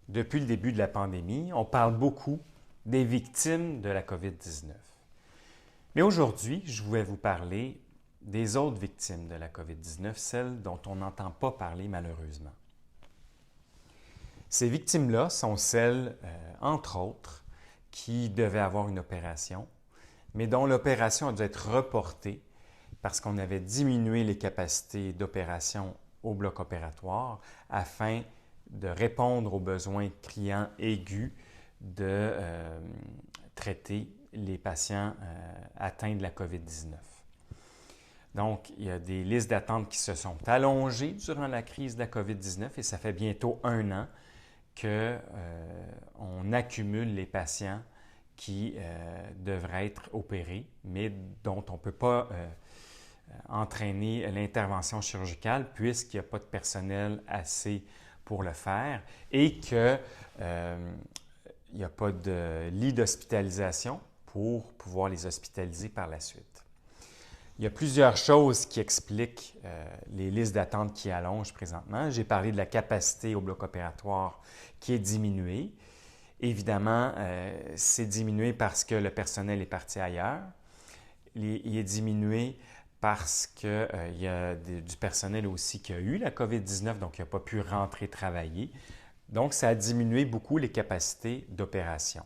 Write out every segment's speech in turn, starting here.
Depuis le début de la pandémie, on parle beaucoup des victimes de la COVID-19. Mais aujourd'hui, je voulais vous parler des autres victimes de la COVID-19, celles dont on n'entend pas parler malheureusement. Ces victimes-là sont celles, entre autres, qui devaient avoir une opération, mais dont l'opération a dû être reportée parce qu'on avait diminué les capacités d'opération au bloc opératoire afin de répondre aux besoins criants aigus de traiter les patients atteints de la COVID-19. Donc, il y a des listes d'attente qui se sont allongées durant la crise de la COVID-19 et ça fait bientôt 1 an qu'on accumule les patients qui devraient être opérés, mais dont on ne peut pas entraîner l'intervention chirurgicale puisqu'il n'y a pas de personnel assez pour le faire et qu'il n'y a pas de lit d'hospitalisation pour pouvoir les hospitaliser par la suite. Il y a plusieurs choses qui expliquent les listes d'attente qui allongent présentement. J'ai parlé de la capacité au bloc opératoire qui est diminuée. Évidemment, c'est diminué parce que le personnel est parti ailleurs. Il est diminué parce qu'il y a du personnel aussi qui a eu la COVID-19, donc qui n'a pas pu rentrer travailler. Donc, ça a diminué beaucoup les capacités d'opération.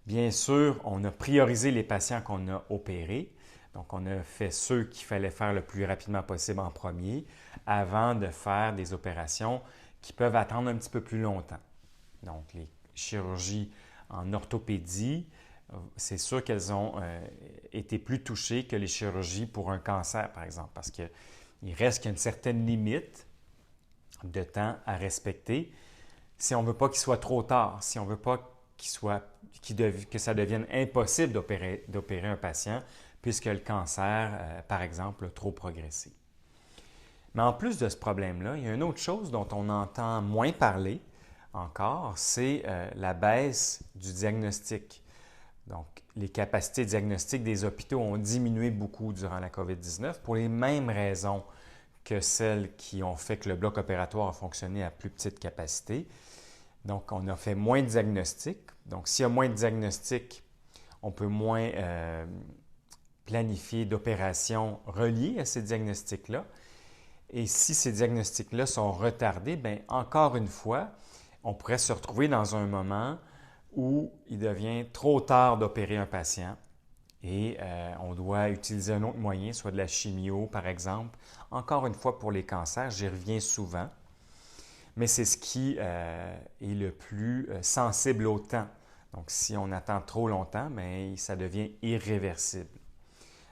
Bien sûr, on a priorisé les patients qu'on a opérés. Donc, on a fait ceux qu'il fallait faire le plus rapidement possible en premier avant de faire des opérations qui peuvent attendre un petit peu plus longtemps. Donc, les chirurgies en orthopédie, c'est sûr qu'elles ont été plus touchées que les chirurgies pour un cancer, par exemple, parce qu'il reste qu'il y a une certaine limite de temps à respecter si on ne veut pas qu'il soit trop tard, si on ne veut pas que ça devienne impossible d'opérer un patient puisque le cancer, par exemple, a trop progressé. Mais en plus de ce problème-là, il y a une autre chose dont on entend moins parler encore, c'est la baisse du diagnostic. Donc, les capacités diagnostiques des hôpitaux ont diminué beaucoup durant la COVID-19 pour les mêmes raisons que celles qui ont fait que le bloc opératoire a fonctionné à plus petite capacité. Donc, on a fait moins de diagnostics. Donc, s'il y a moins de diagnostics, on peut moins planifier d'opérations reliées à ces diagnostics-là. Et si ces diagnostics-là sont retardés, bien, encore une fois, on pourrait se retrouver dans un moment où il devient trop tard d'opérer un patient et on doit utiliser un autre moyen, soit de la chimio par exemple. Encore une fois, pour les cancers, j'y reviens souvent, mais c'est ce qui est le plus sensible au temps. Donc, si on attend trop longtemps, bien, ça devient irréversible.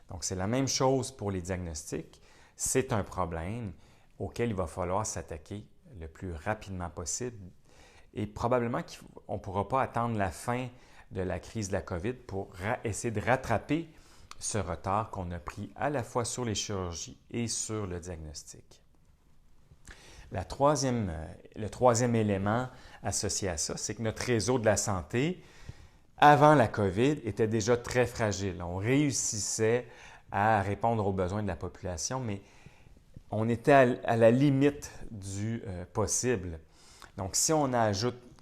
Donc, c'est la même chose pour les diagnostics. C'est un problème auquel il va falloir s'attaquer le plus rapidement possible. Et probablement qu'on ne pourra pas attendre la fin de la crise de la COVID pour essayer de rattraper ce retard qu'on a pris à la fois sur les chirurgies et sur le diagnostic. Le troisième élément associé à ça, c'est que notre réseau de la santé, avant la COVID, était déjà très fragile. On réussissait à répondre aux besoins de la population, mais on était à la limite du possible. Donc,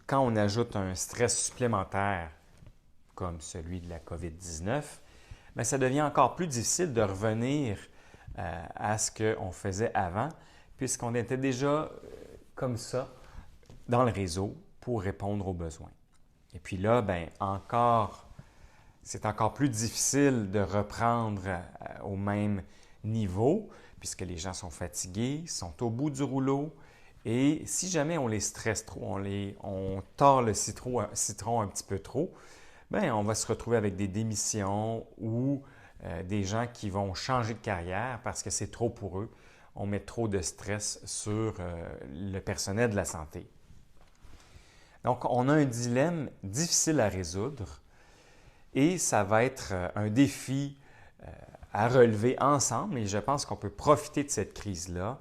quand on ajoute un stress supplémentaire, comme celui de la COVID-19, bien, ça devient encore plus difficile de revenir à ce qu'on faisait avant, puisqu'on était déjà comme ça dans le réseau pour répondre aux besoins. Et puis là, bien, c'est encore plus difficile de reprendre au même niveau, puisque les gens sont fatigués, sont au bout du rouleau. Et si jamais on les stresse trop, on tord le citron un petit peu trop, bien, on va se retrouver avec des démissions ou des gens qui vont changer de carrière parce que c'est trop pour eux. On met trop de stress sur le personnel de la santé. Donc, on a un dilemme difficile à résoudre et ça va être un défi à relever ensemble et je pense qu'on peut profiter de cette crise-là,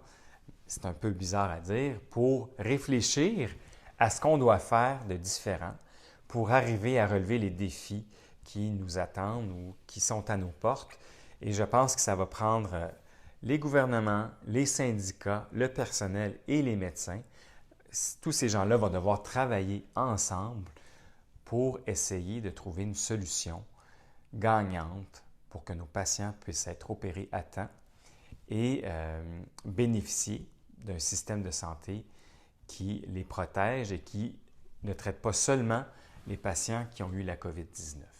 c'est un peu bizarre à dire, pour réfléchir à ce qu'on doit faire de différent pour arriver à relever les défis qui nous attendent ou qui sont à nos portes. Et je pense que ça va prendre les gouvernements, les syndicats, le personnel et les médecins tous ces gens-là vont devoir travailler ensemble pour essayer de trouver une solution gagnante pour que nos patients puissent être opérés à temps et bénéficier d'un système de santé qui les protège et qui ne traite pas seulement les patients qui ont eu la COVID-19.